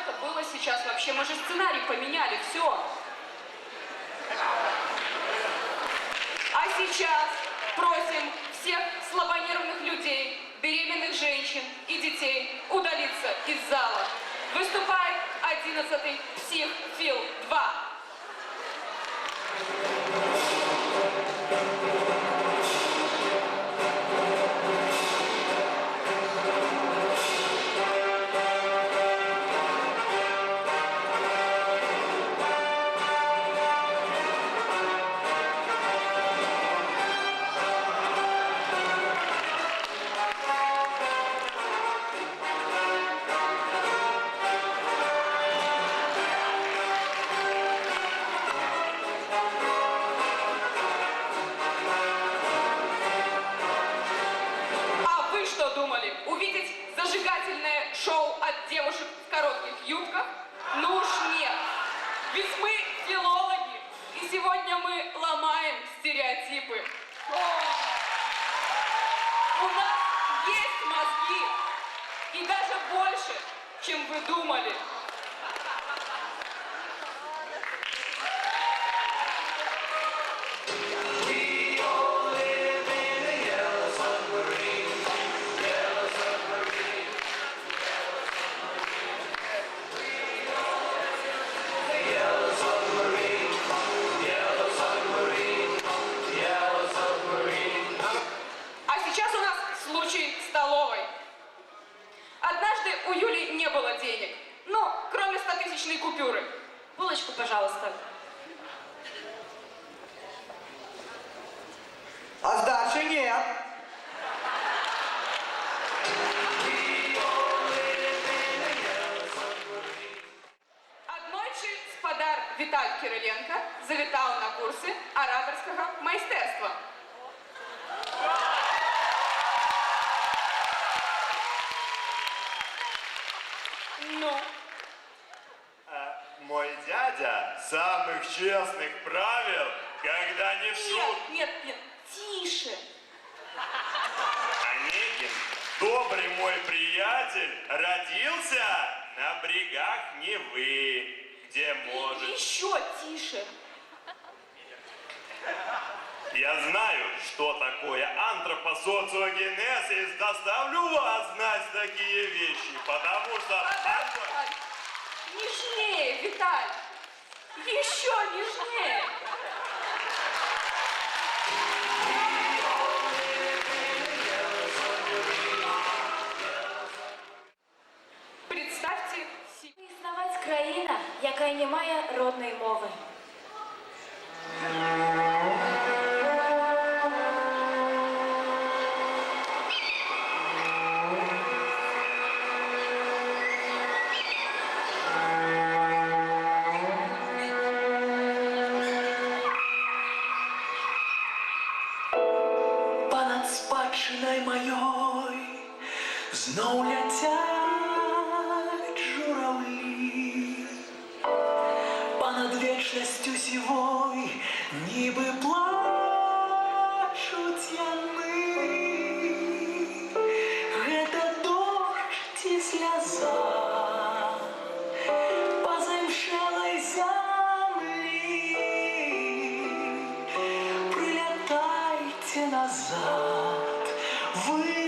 это было сейчас вообще? Мы же сценарий поменяли, все. А сейчас просим всех слабонервных людей, беременных женщин и детей удалиться из зала. Выступает 11-й Псих-Фил-2. Увидеть зажигательное шоу от девушек в коротких юбках? Ну уж нет. Ведь мы филологи, и сегодня мы ломаем стереотипы. У нас есть мозги, и даже больше, чем вы думали. Случай в столовой. Однажды у Юли не было денег. Ну, кроме 100-тысячной купюры. Булочку, пожалуйста. А сдачи нет. Аднойчы спадар Віталь Кириленко завітав на курси ораторского майстерства. Ну? Мой дядя самых честных правил, когда не в шутку. Нет, тише. Онегин, добрый мой приятель, родился на берегах Невы, где может... Еще тише. Я знаю, что такое антропосоциогенез, и заставлю вас знать такие вещи, потому что... Нежнее, Виталь! Еще нежнее! Представьте себе... Існувати країна, яка не має родної мови. Понад спадщиною моєю знов летять журавлі, понад вічністю сівою ніби плачуть яни. Гэта дождь і сльоза по замшелой землі. Прилетайте назад, вы